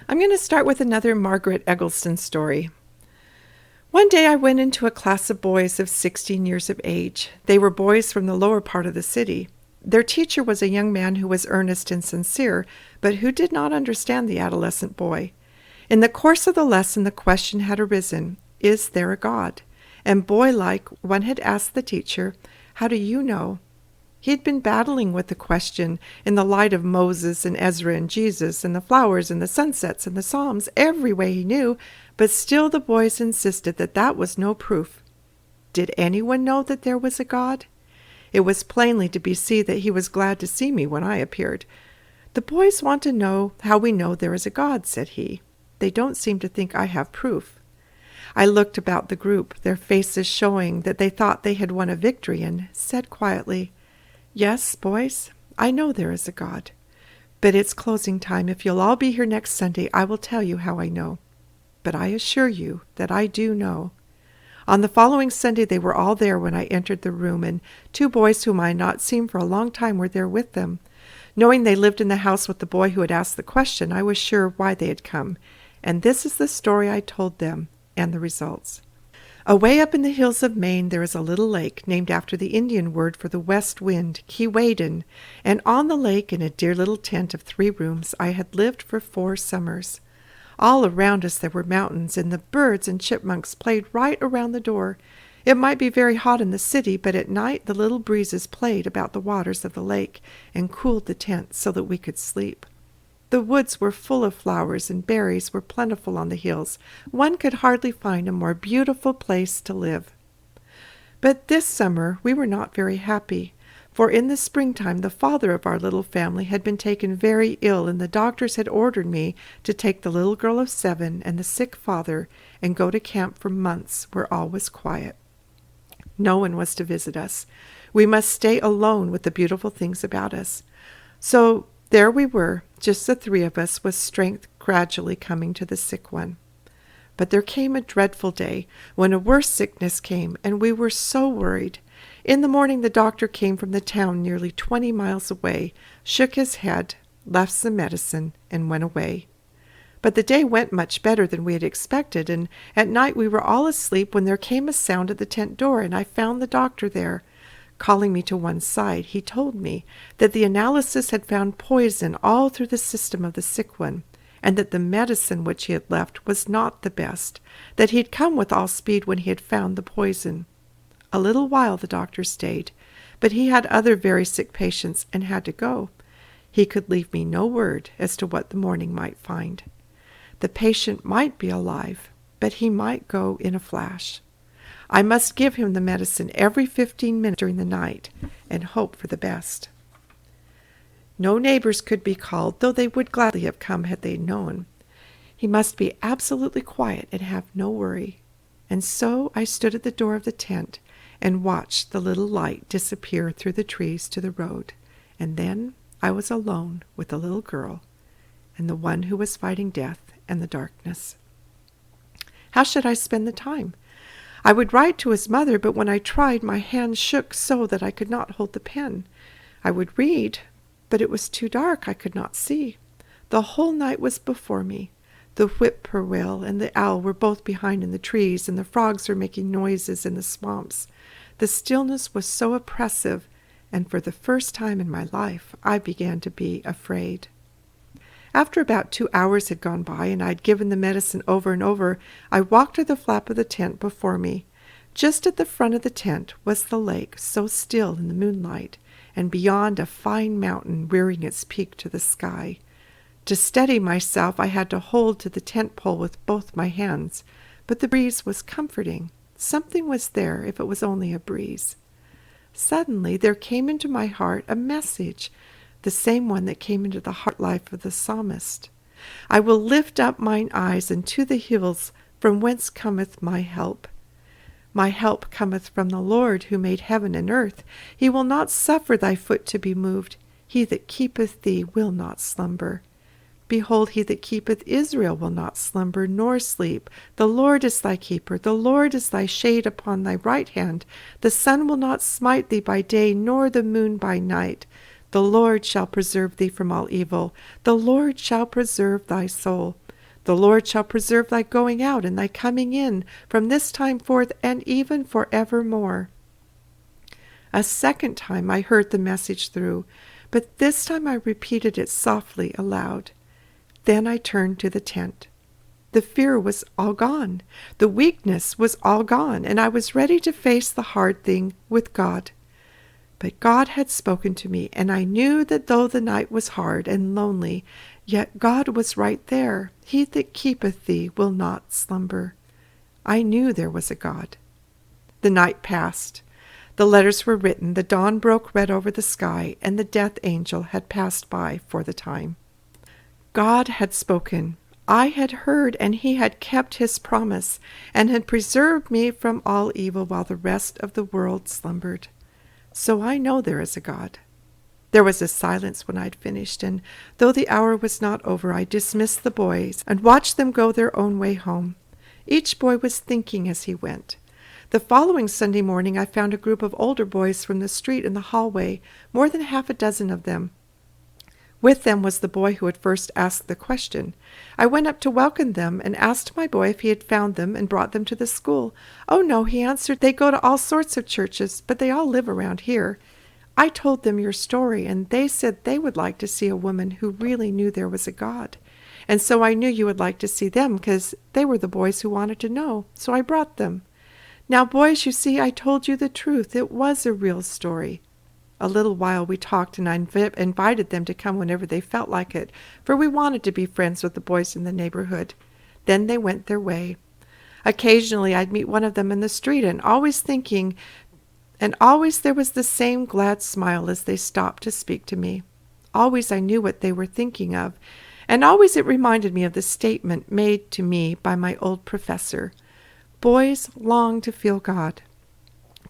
I'm going to start with another Margaret Eggleston story. One day I went into a class of boys of 16 years of age. They were boys from the lower part of the city. Their teacher was a young man who was earnest and sincere, but who did not understand the adolescent boy. In the course of the lesson, the question had arisen, "Is there a God?" And boy-like, one had asked the teacher, "How do you know?" He had been battling with the question in the light of Moses and Ezra and Jesus and the flowers and the sunsets and the Psalms every way he knew, but still the boys insisted that that was no proof. Did anyone know that there was a God? It was plainly to be seen that he was glad to see me when I appeared. "The boys want to know how we know there is a God," said he. "They don't seem to think I have proof." I looked about the group, their faces showing that they thought they had won a victory, and said quietly, "Yes, boys, I know there is a God. But it's closing time. If you'll all be here next Sunday, I will tell you how I know. But I assure you that I do know." On the following Sunday they were all there when I entered the room, and two boys whom I had not seen for a long time were there with them. Knowing they lived in the house with the boy who had asked the question, I was sure why they had come. And this is the story I told them, and the results. Away up in the hills of Maine there is a little lake named after the Indian word for the west wind, Keewaydin, and on the lake, in a dear little tent of 3 rooms, I had lived for 4 summers. All around us there were mountains, and the birds and chipmunks played right around the door. It might be very hot in the city, but at night the little breezes played about the waters of the lake and cooled the tent so that we could sleep. The woods were full of flowers, and berries were plentiful on the hills. One could hardly find a more beautiful place to live. But this summer we were not very happy, for in the springtime the father of our little family had been taken very ill, and the doctors had ordered me to take the little girl of 7 and the sick father and go to camp for months where all was quiet. No one was to visit us. We must stay alone with the beautiful things about us. So there we were, just the 3 of us, with strength gradually coming to the sick one. But there came a dreadful day when a worse sickness came, and we were so worried. In the morning the doctor came from the town nearly 20 miles away, shook his head, left some medicine, and went away. But the day went much better than we had expected, and at night we were all asleep when there came a sound at the tent door, and I found the doctor there. Calling me to one side, he told me that the analysis had found poison all through the system of the sick one, and that the medicine which he had left was not the best, that he had come with all speed when he had found the poison. A little while the doctor stayed, but he had other very sick patients and had to go. He could leave me no word as to what the morning might find. The patient might be alive, but he might go in a flash. I must give him the medicine every 15 minutes during the night and hope for the best. No neighbors could be called, though they would gladly have come had they known. He must be absolutely quiet and have no worry. And so I stood at the door of the tent and watched the little light disappear through the trees to the road. And then I was alone with the little girl and the one who was fighting death and the darkness. How should I spend the time? I would write to his mother, but when I tried, my hand shook so that I could not hold the pen. I would read, but it was too dark, I could not see. The whole night was before me. The whippoorwill and the owl were both behind in the trees, and the frogs were making noises in the swamps. The stillness was so oppressive, and for the first time in my life I began to be afraid. After about 2 hours had gone by, and I had given the medicine over and over, I walked to the flap of the tent before me. Just at the front of the tent was the lake, so still in the moonlight, and beyond a fine mountain rearing its peak to the sky. To steady myself, I had to hold to the tent pole with both my hands, but the breeze was comforting. Something was there, if it was only a breeze. Suddenly there came into my heart a message, the same one that came into the heart life of the psalmist. I will lift up mine eyes unto the hills, from whence cometh my help. My help cometh from the Lord, who made heaven and earth. He will not suffer thy foot to be moved. He that keepeth thee will not slumber. Behold, he that keepeth Israel will not slumber nor sleep. The Lord is thy keeper. The Lord is thy shade upon thy right hand. The sun will not smite thee by day, nor the moon by night. The Lord shall preserve thee from all evil. The Lord shall preserve thy soul. The Lord shall preserve thy going out and thy coming in from this time forth and even forevermore. A second time I heard the message through, but this time I repeated it softly aloud. Then I turned to the tent. The fear was all gone. The weakness was all gone, and I was ready to face the hard thing with God. But God had spoken to me, and I knew that though the night was hard and lonely, yet God was right there. He that keepeth thee will not slumber. I knew there was a God. The night passed. The letters were written, the dawn broke red over the sky, and the death angel had passed by for the time. God had spoken. I had heard, and he had kept his promise, and had preserved me from all evil while the rest of the world slumbered. So I know there is a God. There was a silence when I'd finished, and though the hour was not over, I dismissed the boys and watched them go their own way home. Each boy was thinking as he went. The following Sunday morning I found a group of older boys from the street in the hallway, more than half a dozen of them. With them was the boy who had first asked the question. I went up to welcome them and asked my boy if he had found them and brought them to the school. "Oh, no," he answered. "They go to all sorts of churches, but they all live around here." I told them your story, and they said they would like to see a woman who really knew there was a God. And so I knew you would like to see them, because they were the boys who wanted to know, so I brought them. Now, boys, you see, I told you the truth. It was a real story. A little while we talked, and I invited them to come whenever they felt like it, for we wanted to be friends with the boys in the neighborhood. Then they went their way. Occasionally I'd meet one of them in the street, and always there was the same glad smile as they stopped to speak to me. Always I knew what they were thinking of, and always it reminded me of the statement made to me by my old professor. Boys long to feel God,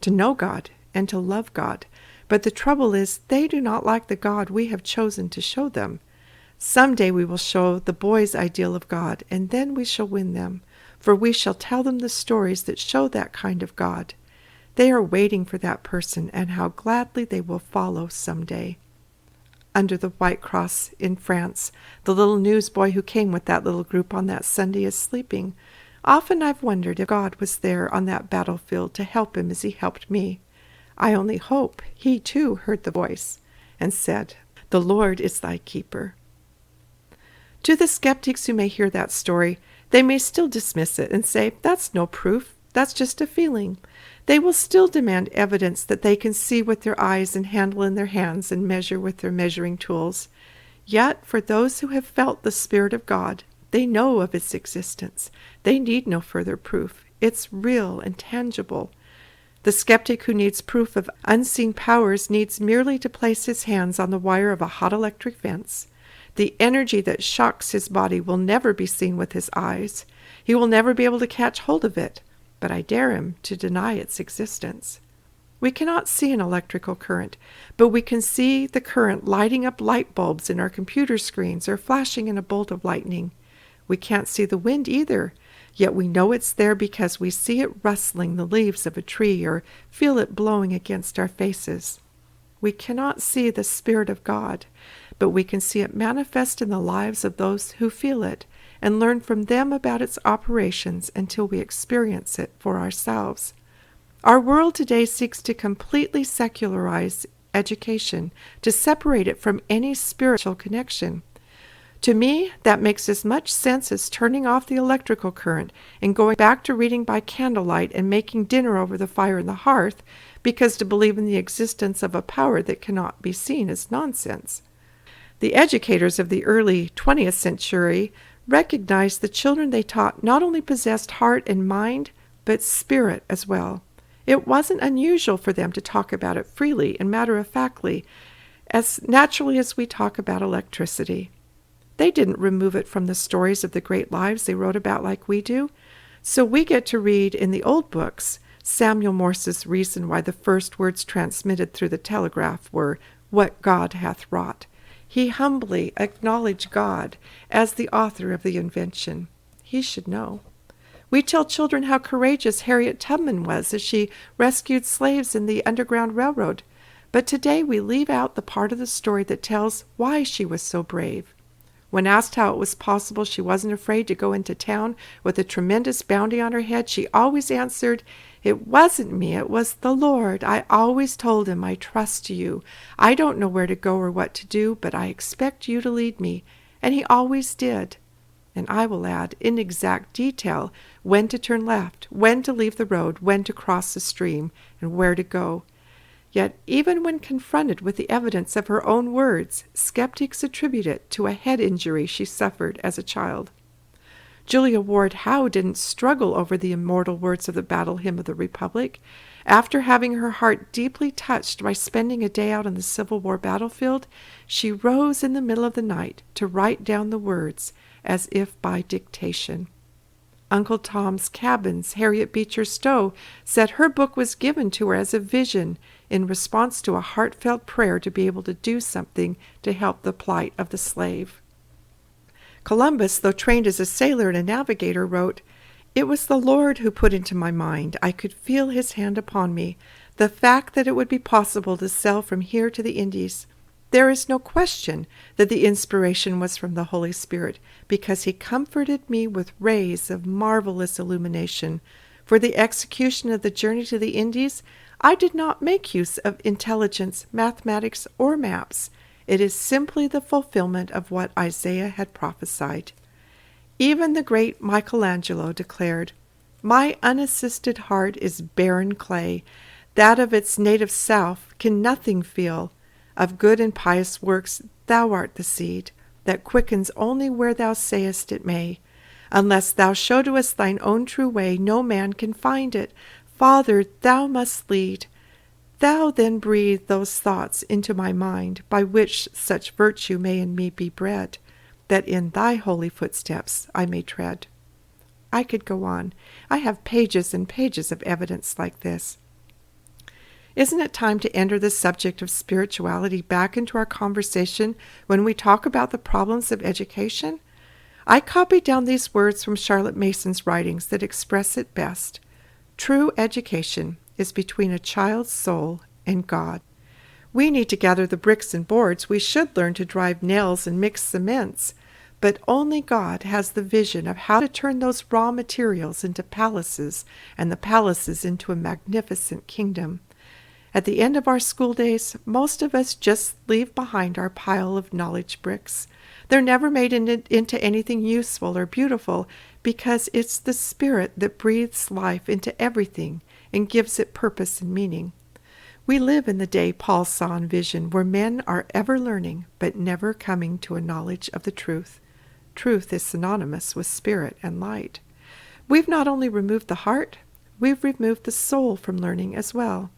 to know God, and to love God. But the trouble is, they do not like the God we have chosen to show them. Some day we will show the boys' ideal of God, and then we shall win them, for we shall tell them the stories that show that kind of God. They are waiting for that person, and how gladly they will follow some day. Under the White Cross in France, the little newsboy who came with that little group on that Sunday is sleeping. Often I've wondered if God was there on that battlefield to help him as he helped me. I only hope he too heard the voice and said, "The Lord is thy keeper." To the skeptics who may hear that story, they may still dismiss it and say, "That's no proof. That's just a feeling." They will still demand evidence that they can see with their eyes and handle in their hands and measure with their measuring tools. Yet, for those who have felt the Spirit of God, they know of its existence. They need no further proof. It's real and tangible. The skeptic who needs proof of unseen powers needs merely to place his hands on the wire of a hot electric fence. The energy that shocks his body will never be seen with his eyes. He will never be able to catch hold of it, but I dare him to deny its existence. We cannot see an electrical current, but we can see the current lighting up light bulbs in our computer screens or flashing in a bolt of lightning. We can't see the wind either, yet we know it's there because we see it rustling the leaves of a tree or feel it blowing against our faces. We cannot see the Spirit of God, but we can see it manifest in the lives of those who feel it and learn from them about its operations until we experience it for ourselves. Our world today seeks to completely secularize education, to separate it from any spiritual connection. To me, that makes as much sense as turning off the electrical current and going back to reading by candlelight and making dinner over the fire in the hearth, because to believe in the existence of a power that cannot be seen is nonsense. The educators of the early 20th century recognized the children they taught not only possessed heart and mind, but spirit as well. It wasn't unusual for them to talk about it freely and matter-of-factly, as naturally as we talk about electricity. They didn't remove it from the stories of the great lives they wrote about like we do. So we get to read in the old books Samuel Morse's reason why the first words transmitted through the telegraph were, "What God hath wrought." He humbly acknowledged God as the author of the invention. He should know. We tell children how courageous Harriet Tubman was as she rescued slaves in the Underground Railroad. But today we leave out the part of the story that tells why she was so brave. When asked how it was possible she wasn't afraid to go into town with a tremendous bounty on her head, she always answered, "It wasn't me, it was the Lord. I always told him, I trust you. I don't know where to go or what to do, but I expect you to lead me." And he always did. And I will add, in exact detail, when to turn left, when to leave the road, when to cross the stream, and where to go. Yet even when confronted with the evidence of her own words, skeptics attribute it to a head injury she suffered as a child. Julia Ward Howe didn't struggle over the immortal words of the Battle Hymn of the Republic. After having her heart deeply touched by spending a day out on the Civil War battlefield, she rose in the middle of the night to write down the words as if by dictation. Uncle Tom's Cabins, Harriet Beecher Stowe, said her book was given to her as a vision in response to a heartfelt prayer to be able to do something to help the plight of the slave. Columbus, though trained as a sailor and a navigator, wrote, "It was the Lord who put into my mind. I could feel his hand upon me. The fact that it would be possible to sail from here to the Indies. There is no question that the inspiration was from the Holy Spirit, because he comforted me with rays of marvelous illumination. For the execution of the journey to the Indies, I did not make use of intelligence, mathematics, or maps. It is simply the fulfillment of what Isaiah had prophesied." Even the great Michelangelo declared, "My unassisted heart is barren clay. That of its native self can nothing feel. Of good and pious works thou art the seed, that quickens only where thou sayest it may. Unless thou show to us thine own true way, no man can find it. Father, thou must lead. Thou then breathe those thoughts into my mind, by which such virtue may in me be bred, that in thy holy footsteps I may tread." I could go on. I have pages and pages of evidence like this. Isn't it time to enter the subject of spirituality back into our conversation when we talk about the problems of education? I copied down these words from Charlotte Mason's writings that express it best. True education is between a child's soul and God. We need to gather the bricks and boards. We should learn to drive nails and mix cements. But only God has the vision of how to turn those raw materials into palaces and the palaces into a magnificent kingdom. At the end of our school days, most of us just leave behind our pile of knowledge bricks. They're never made into anything useful or beautiful, because it's the Spirit that breathes life into everything and gives it purpose and meaning. We live in the day Paul saw in vision, where men are ever learning but never coming to a knowledge of the truth. Truth is synonymous with spirit and light. We've not only removed the heart, we've removed the soul from learning as well.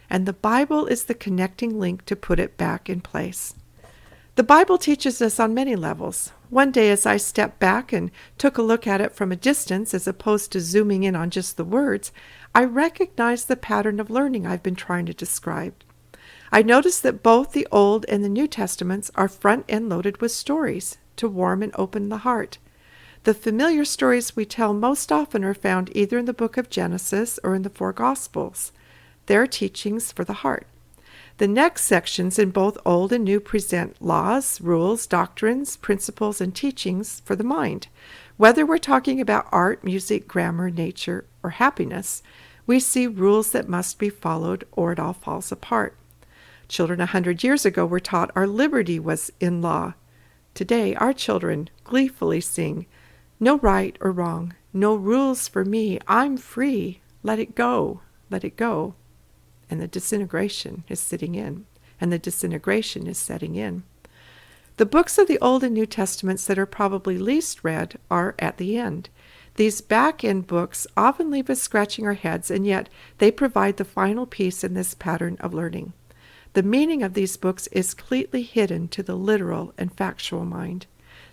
And the Bible is the connecting link to put it back in place. The Bible teaches us on many levels. One day as I stepped back and took a look at it from a distance as opposed to zooming in on just the words, I recognized the pattern of learning I've been trying to describe. I noticed that both the Old and the New Testaments are front-end loaded with stories to warm and open the heart. The familiar stories we tell most often are found either in the book of Genesis or in the four Gospels. They're teachings for the heart. The next sections in both Old and New present laws, rules, doctrines, principles, and teachings for the mind. Whether we're talking about art, music, grammar, nature, or happiness, we see rules that must be followed or it all falls apart. Children 100 years ago were taught our liberty was in law. Today, our children gleefully sing, "No right or wrong, no rules for me, I'm free, let it go, let it go." And the disintegration is setting in. The books of the Old and New Testaments that are probably least read are at the end. These back-end books often leave us scratching our heads, and yet they provide the final piece in this pattern of learning. The meaning of these books is completely hidden to the literal and factual mind.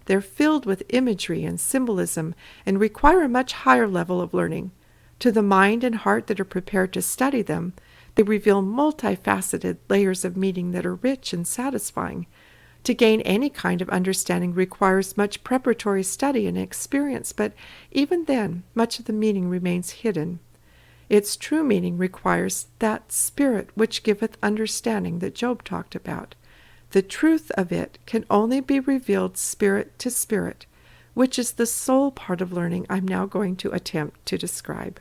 They're filled with imagery and symbolism and require a much higher level of learning. To the mind and heart that are prepared to study them, they reveal multifaceted layers of meaning that are rich and satisfying. To gain any kind of understanding requires much preparatory study and experience, but even then, much of the meaning remains hidden. Its true meaning requires that spirit which giveth understanding that Job talked about. The truth of it can only be revealed spirit to spirit, which is the sole part of learning I'm now going to attempt to describe.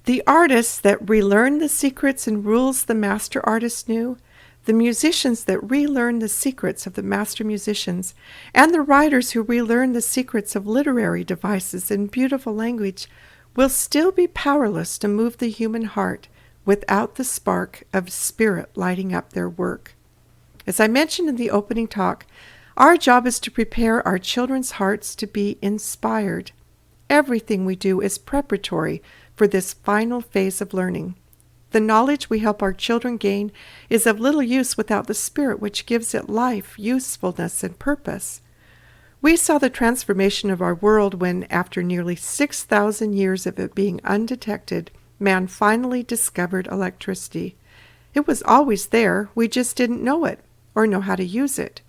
The artists that relearn the secrets and rules the master artist knew, the musicians that relearn the secrets of the master musicians, and the writers who relearn the secrets of literary devices and beautiful language will still be powerless to move the human heart without the spark of spirit lighting up their work. As I mentioned in the opening talk, our job is to prepare our children's hearts to be inspired. Everything we do is preparatory for this final phase of learning. The knowledge we help our children gain is of little use without the spirit which gives it life, usefulness, and purpose. We saw the transformation of our world when, after nearly 6,000 years of it being undetected, man finally discovered electricity. It was always there, we just didn't know it or know how to use it.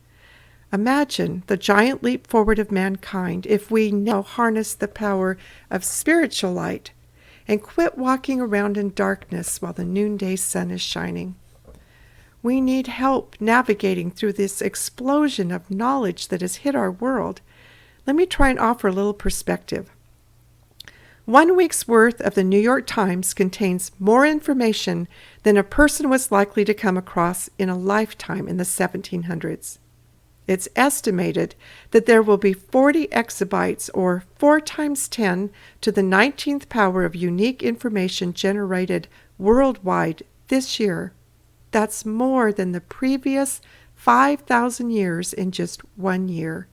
Imagine the giant leap forward of mankind if we now harness the power of spiritual light and quit walking around in darkness while the noonday sun is shining. We need help navigating through this explosion of knowledge that has hit our world. Let me try and offer a little perspective. 1 week's worth of the New York Times contains more information than a person was likely to come across in a lifetime in the 1700s. It's estimated that there will be 40 exabytes, or 4 times 10 to the 19th power of unique information generated worldwide this year. That's more than the previous 5,000 years in just 1 year.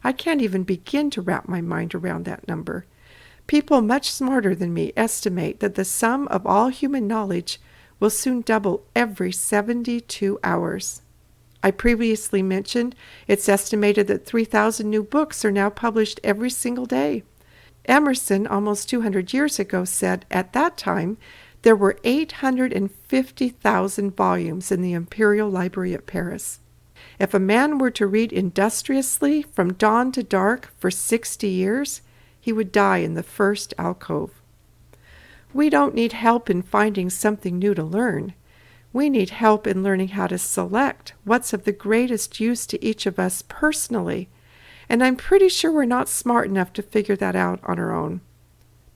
I can't even begin to wrap my mind around that number. People much smarter than me estimate that the sum of all human knowledge will soon double every 72 hours. I previously mentioned it's estimated that 3,000 new books are now published every single day. Emerson, almost 200 years ago, said at that time there were 850,000 volumes in the Imperial Library at Paris. If a man were to read industriously from dawn to dark for 60 years, he would die in the first alcove. We don't need help in finding something new to learn. We need help in learning how to select what's of the greatest use to each of us personally, and I'm pretty sure we're not smart enough to figure that out on our own.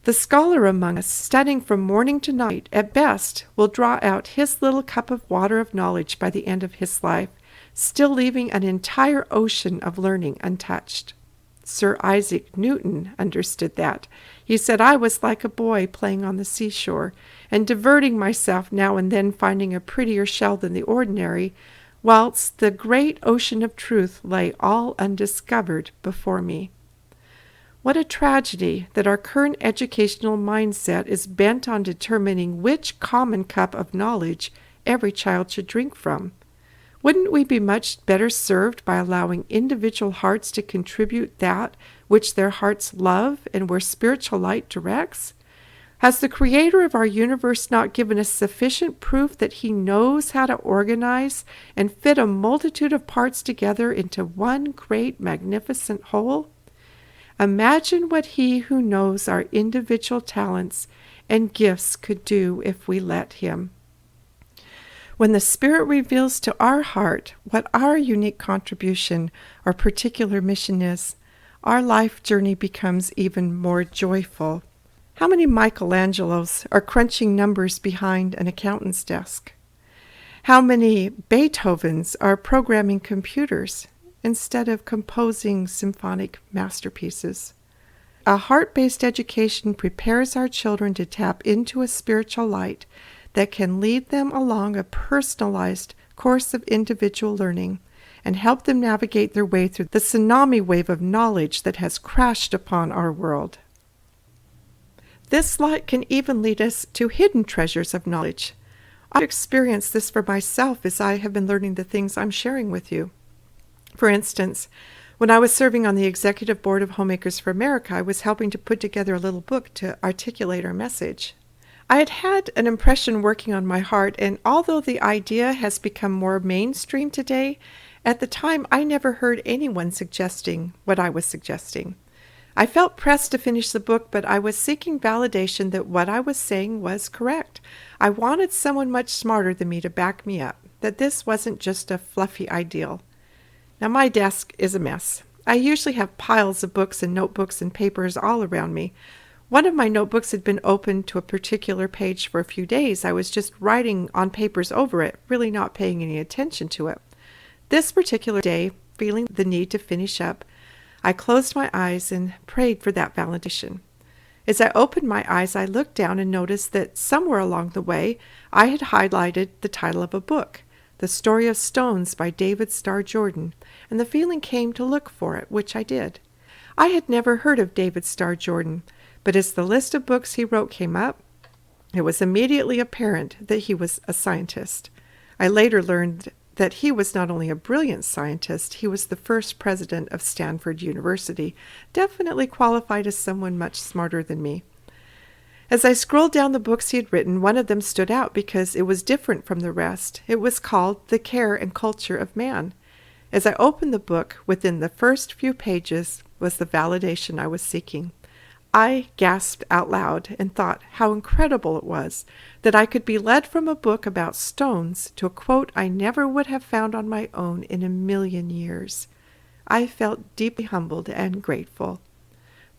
The scholar among us, studying from morning to night, at best, will draw out his little cup of water of knowledge by the end of his life, still leaving an entire ocean of learning untouched. Sir Isaac Newton understood that. He said I was like a boy playing on the seashore and diverting myself now and then finding a prettier shell than the ordinary, whilst the great ocean of truth lay all undiscovered before me. What a tragedy that our current educational mindset is bent on determining which common cup of knowledge every child should drink from. Wouldn't we be much better served by allowing individual hearts to contribute that which their hearts love and where spiritual light directs? Has the Creator of our universe not given us sufficient proof that He knows how to organize and fit a multitude of parts together into one great magnificent whole? Imagine what He who knows our individual talents and gifts could do if we let Him. When the Spirit reveals to our heart what our unique contribution or particular mission is, our life journey becomes even more joyful. How many Michelangelos are crunching numbers behind an accountant's desk? How many Beethovens are programming computers instead of composing symphonic masterpieces? A heart-based education prepares our children to tap into a spiritual light that can lead them along a personalized course of individual learning and help them navigate their way through the tsunami wave of knowledge that has crashed upon our world. This light can even lead us to hidden treasures of knowledge. I've experienced this for myself as I have been learning the things I'm sharing with you. For instance, when I was serving on the executive board of Homemakers for America, I was helping to put together a little book to articulate our message. I had had an impression working on my heart, and although the idea has become more mainstream today, at the time I never heard anyone suggesting what I was suggesting. I felt pressed to finish the book, but I was seeking validation that what I was saying was correct. I wanted someone much smarter than me to back me up. that this wasn't just a fluffy ideal. Now, my desk is a mess. I usually have piles of books and notebooks and papers all around me. One of my notebooks had been opened to a particular page for a few days. I was just writing on papers over it, really not paying any attention to it. This particular day, feeling the need to finish up, I closed my eyes and prayed for that validation. As I opened my eyes, I looked down and noticed that somewhere along the way, I had highlighted the title of a book, The Story of Stones by David Starr Jordan, and the feeling came to look for it, which I did. I had never heard of David Starr Jordan, but as the list of books he wrote came up, it was immediately apparent that he was a scientist. I later learned that he was not only a brilliant scientist, he was the first president of Stanford University, definitely qualified as someone much smarter than me. As I scrolled down the books he had written, one of them stood out because it was different from the rest. It was called The Care and Culture of Man. As I opened the book, within the first few pages was the validation I was seeking. I gasped out loud and thought how incredible it was that I could be led from a book about stones to a quote I never would have found on my own in a million years. I felt deeply humbled and grateful.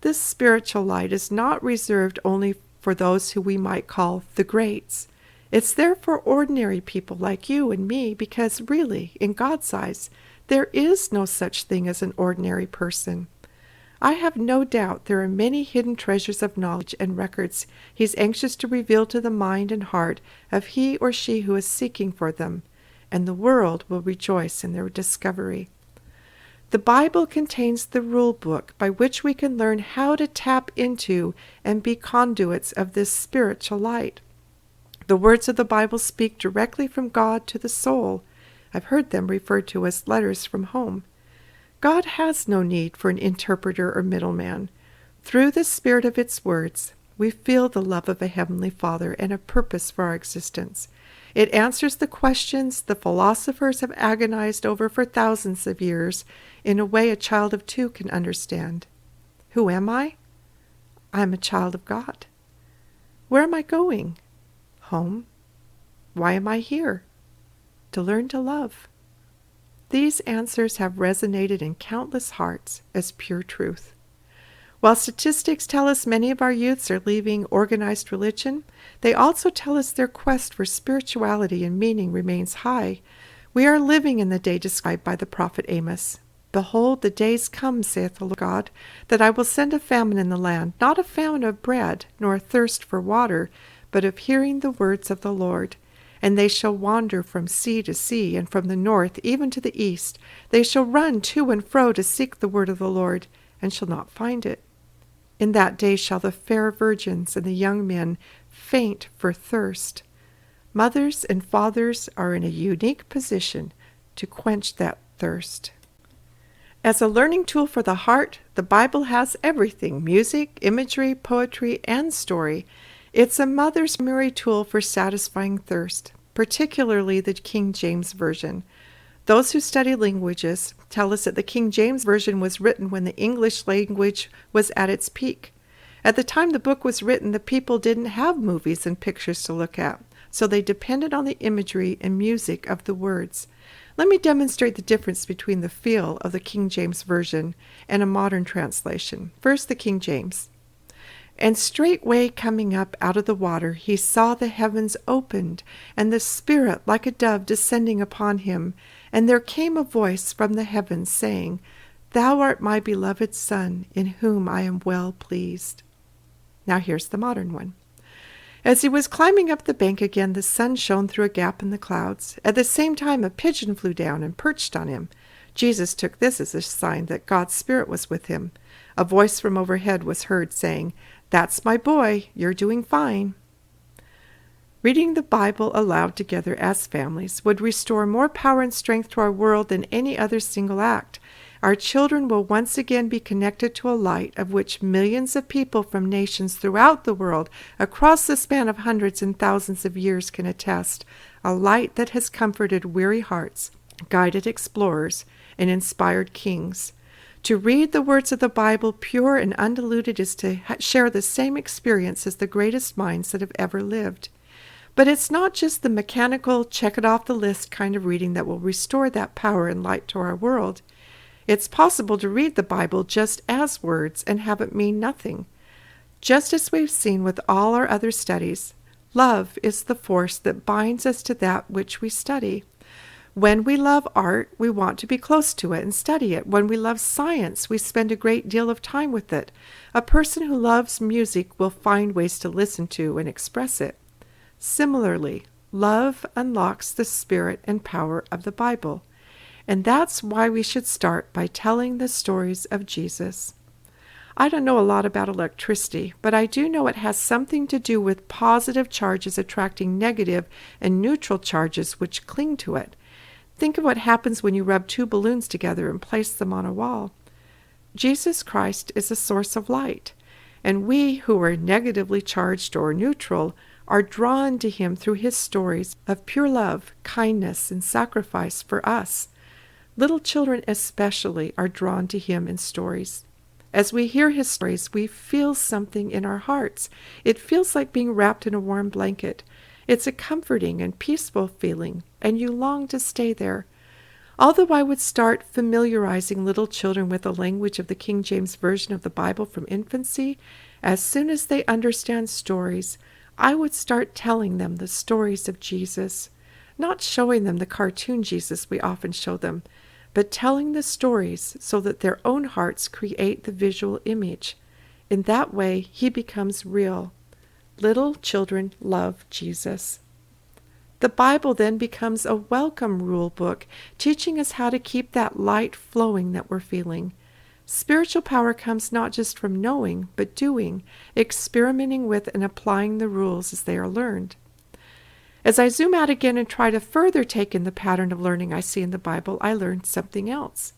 This spiritual light is not reserved only for those who we might call the greats. It's there for ordinary people like you and me because really, in God's eyes, there is no such thing as an ordinary person. I have no doubt there are many hidden treasures of knowledge and records he's anxious to reveal to the mind and heart of he or she who is seeking for them, and the world will rejoice in their discovery. The Bible contains the rule book by which we can learn how to tap into and be conduits of this spiritual light. The words of the Bible speak directly from God to the soul. I've heard them referred to as letters from home. God has no need for an interpreter or middleman. Through the spirit of its words, we feel the love of a Heavenly Father and a purpose for our existence. It answers the questions the philosophers have agonized over for thousands of years in a way a child of 2 can understand. Who am I? I'm a child of God. Where am I going? Home. Why am I here? To learn to love. These answers have resonated in countless hearts as pure truth. While statistics tell us many of our youths are leaving organized religion, they also tell us their quest for spirituality and meaning remains high. We are living in the day described by the prophet Amos. Behold, the days come, saith the Lord God, that I will send a famine in the land, not a famine of bread, nor a thirst for water, but of hearing the words of the Lord. And they shall wander from sea to sea, and from the north even to the east. They shall run to and fro to seek the word of the Lord, and shall not find it. In that day shall the fair virgins and the young men faint for thirst. Mothers and fathers are in a unique position to quench that thirst. As a learning tool for the heart, the Bible has everything: music, imagery, poetry, and story. It's a mother's primary tool for satisfying thirst, particularly the King James Version. Those who study languages tell us that the King James Version was written when the English language was at its peak. At the time the book was written, the people didn't have movies and pictures to look at, so they depended on the imagery and music of the words. Let me demonstrate the difference between the feel of the King James Version and a modern translation. First, the King James. And straightway coming up out of the water, he saw the heavens opened, and the Spirit like a dove descending upon him. And there came a voice from the heavens, saying, Thou art my beloved Son, in whom I am well pleased. Now here's the modern one. As he was climbing up the bank again, the sun shone through a gap in the clouds. At the same time, a pigeon flew down and perched on him. Jesus took this as a sign that God's Spirit was with him. A voice from overhead was heard saying, That's my boy, you're doing fine. Reading the Bible aloud together as families would restore more power and strength to our world than any other single act. Our children will once again be connected to a light of which millions of people from nations throughout the world, across the span of hundreds and thousands of years, can attest, a light that has comforted weary hearts, guided explorers, and inspired kings. To read the words of the Bible pure and undiluted is to share the same experience as the greatest minds that have ever lived. But it's not just the mechanical, check it off the list kind of reading that will restore that power and light to our world. It's possible to read the Bible just as words and have it mean nothing. Just as we've seen with all our other studies, love is the force that binds us to that which we study. When we love art, we want to be close to it and study it. When we love science, we spend a great deal of time with it. A person who loves music will find ways to listen to and express it. Similarly, love unlocks the spirit and power of the Bible. And that's why we should start by telling the stories of Jesus. I don't know a lot about electricity, but I do know it has something to do with positive charges attracting negative and neutral charges which cling to it. Think of what happens when you rub two balloons together and place them on a wall. Jesus Christ is a source of light, and we who are negatively charged or neutral are drawn to him through his stories of pure love, kindness, and sacrifice for us. Little children especially are drawn to him in stories. As we hear his stories, we feel something in our hearts. It feels like being wrapped in a warm blanket. It's a comforting and peaceful feeling, and you long to stay there. Although I would start familiarizing little children with the language of the King James Version of the Bible from infancy, as soon as they understand stories, I would start telling them the stories of Jesus, not showing them the cartoon Jesus we often show them, but telling the stories so that their own hearts create the visual image. In that way, he becomes real. Little children love Jesus. The Bible then becomes a welcome rule book, teaching us how to keep that light flowing that we're feeling. Spiritual power comes not just from knowing, but doing, experimenting with and applying the rules as they are learned. As I zoom out again and try to further take in the pattern of learning I see in the Bible, I learned something else.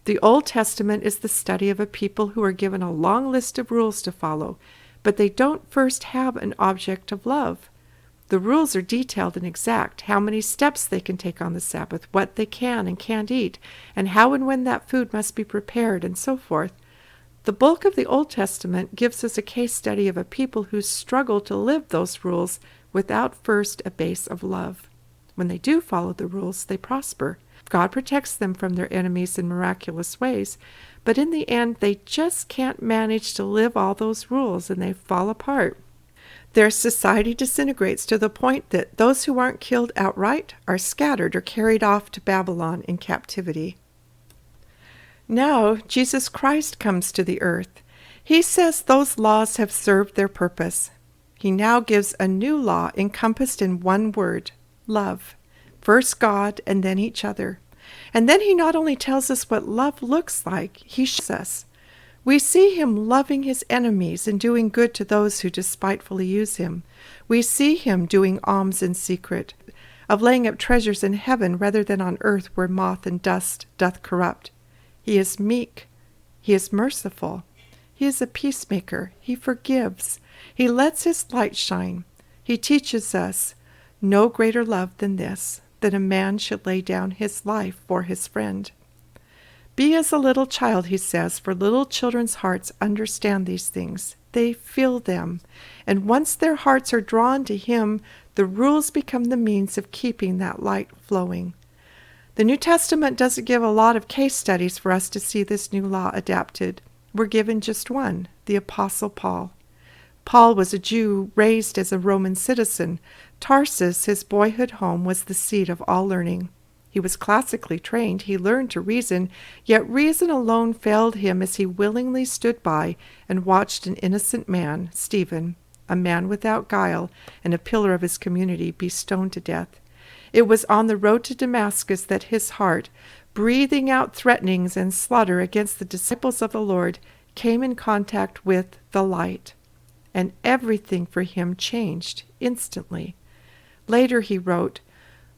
The Old Testament is the study of a people who are given a long list of rules to follow, but they don't first have an object of love. The rules are detailed and exact, how many steps they can take on the Sabbath, what they can and can't eat, and how and when that food must be prepared, and so forth. The bulk of the Old Testament gives us a case study of a people who struggle to live those rules without first a base of love. When they do follow the rules, they prosper. God protects them from their enemies in miraculous ways, but in the end, they just can't manage to live all those rules, and they fall apart. Their society disintegrates to the point that those who aren't killed outright are scattered or carried off to Babylon in captivity. Now, Jesus Christ comes to the earth. He says those laws have served their purpose. He now gives a new law encompassed in one word, love. First God and then each other. And then he not only tells us what love looks like, he shows us. We see him loving his enemies and doing good to those who despitefully use him. We see him doing alms in secret, of laying up treasures in heaven rather than on earth where moth and dust doth corrupt. He is meek. He is merciful. He is a peacemaker. He forgives. He lets his light shine. He teaches us no greater love than this, that a man should lay down his life for his friend. Be as a little child, he says, for little children's hearts understand these things. They feel them. And once their hearts are drawn to him, the rules become the means of keeping that light flowing. The New Testament doesn't give a lot of case studies for us to see this new law adapted. We're given just one, the Apostle Paul. Paul was a Jew raised as a Roman citizen. Tarsus, his boyhood home, was the seat of all learning. He was classically trained. He learned to reason, yet reason alone failed him as he willingly stood by and watched an innocent man, Stephen, a man without guile and a pillar of his community, be stoned to death. It was on the road to Damascus that his heart, breathing out threatenings and slaughter against the disciples of the Lord, came in contact with the light. And everything for him changed instantly. Later he wrote,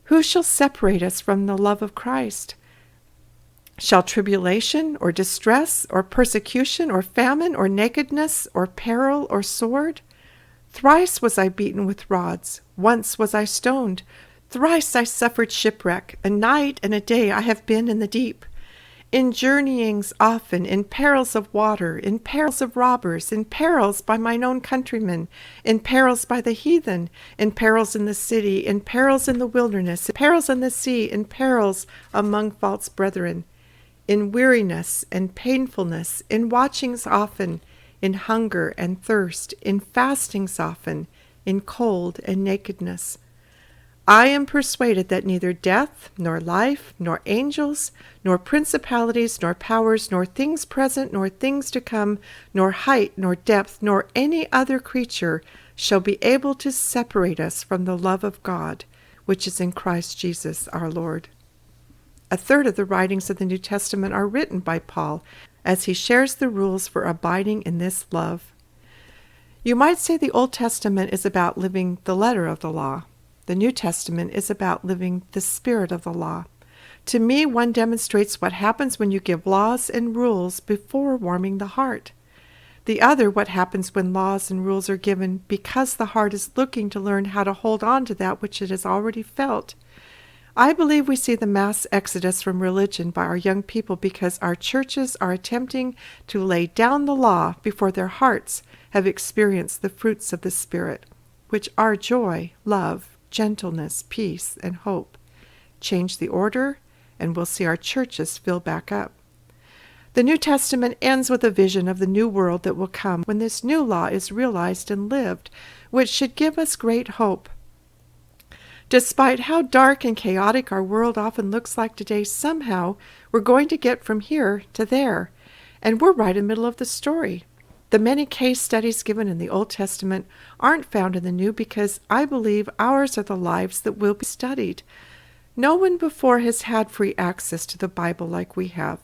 "Who shall separate us from the love of Christ? Shall tribulation or distress or persecution or famine or nakedness or peril or sword? Thrice was I beaten with rods. Once was I stoned. Thrice I suffered shipwreck. A night and a day I have been in the deep. In journeyings often, in perils of water, in perils of robbers, in perils by mine own countrymen, in perils by the heathen, in perils in the city, in perils in the wilderness, in perils in the sea, in perils among false brethren, in weariness and painfulness, in watchings often, in hunger and thirst, in fastings often, in cold and nakedness. I am persuaded that neither death, nor life, nor angels, nor principalities, nor powers, nor things present, nor things to come, nor height, nor depth, nor any other creature shall be able to separate us from the love of God, which is in Christ Jesus our Lord. A third of the writings of the New Testament are written by Paul as he shares the rules for abiding in this love. You might say the Old Testament is about living the letter of the law. The New Testament is about living the spirit of the law. To me, one demonstrates what happens when you give laws and rules before warming the heart. The other, what happens when laws and rules are given because the heart is looking to learn how to hold on to that which it has already felt. I believe we see the mass exodus from religion by our young people because our churches are attempting to lay down the law before their hearts have experienced the fruits of the Spirit, which are joy, love, gentleness, peace, and hope. Change the order, and we'll see our churches fill back up. The New Testament ends with a vision of the new world that will come when this new law is realized and lived, which should give us great hope. Despite how dark and chaotic our world often looks like today, somehow we're going to get from here to there, and we're right in the middle of the story. The many case studies given in the Old Testament aren't found in the New because I believe ours are the lives that will be studied. No one before has had free access to the Bible like we have.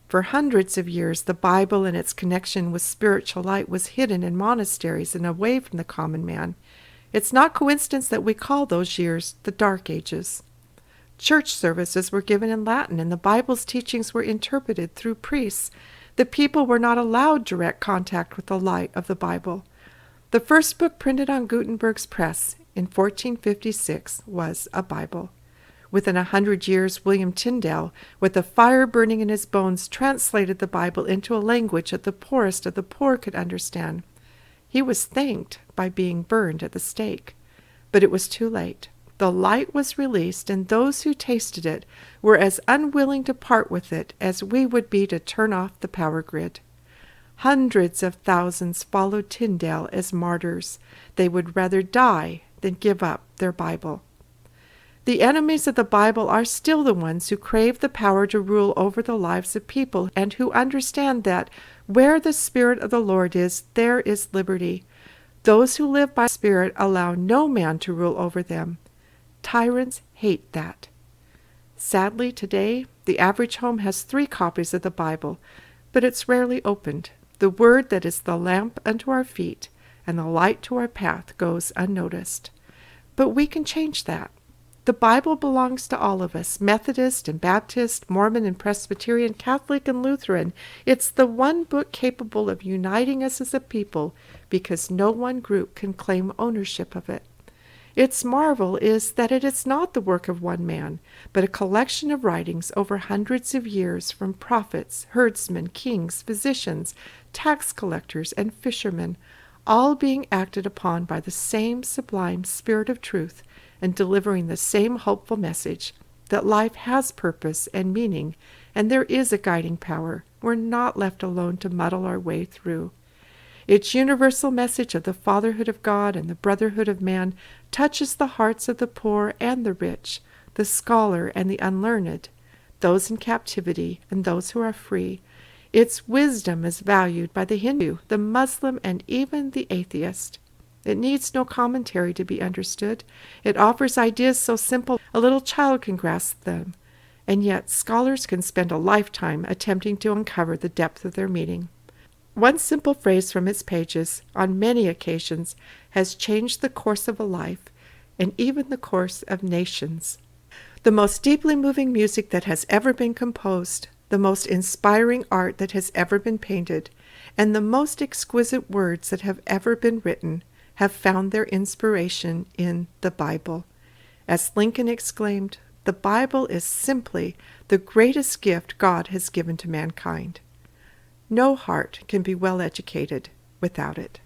For hundreds of years, the Bible and its connection with spiritual light was hidden in monasteries and away from the common man. It's not coincidence that we call those years the Dark Ages. Church services were given in Latin, and the Bible's teachings were interpreted through priests. The people were not allowed direct contact with the light of the Bible. The first book printed on Gutenberg's press in 1456 was a Bible. Within 100 years, William Tyndale, with the fire burning in his bones, translated the Bible into a language that the poorest of the poor could understand. He was thanked by being burned at the stake. But it was too late. The light was released, and those who tasted it were as unwilling to part with it as we would be to turn off the power grid. Hundreds of thousands followed Tyndale as martyrs. They would rather die than give up their Bible. The enemies of the Bible are still the ones who crave the power to rule over the lives of people and who understand that where the Spirit of the Lord is, there is liberty. Those who live by the Spirit allow no man to rule over them. Tyrants hate that. Sadly, today, the average home has 3 copies of the Bible, but it's rarely opened. The word that is the lamp unto our feet and the light to our path goes unnoticed. But we can change that. The Bible belongs to all of us, Methodist and Baptist, Mormon and Presbyterian, Catholic and Lutheran. It's the one book capable of uniting us as a people because no one group can claim ownership of it. Its marvel is that it is not the work of one man, but a collection of writings over hundreds of years from prophets, herdsmen, kings, physicians, tax collectors, and fishermen, all being acted upon by the same sublime Spirit of truth and delivering the same hopeful message that life has purpose and meaning, and there is a guiding power. We're not left alone to muddle our way through. Its universal message of the fatherhood of God and the brotherhood of man touches the hearts of the poor and the rich, the scholar and the unlearned, those in captivity and those who are free. Its wisdom is valued by the Hindu, the Muslim, and even the atheist. It needs no commentary to be understood. It offers ideas so simple a little child can grasp them, and yet scholars can spend a lifetime attempting to uncover the depth of their meaning. One simple phrase from its pages, on many occasions, has changed the course of a life, and even the course of nations. The most deeply moving music that has ever been composed, the most inspiring art that has ever been painted, and the most exquisite words that have ever been written have found their inspiration in the Bible. As Lincoln exclaimed, "The the Bible is simply the greatest gift God has given to mankind. No heart can be well educated without it.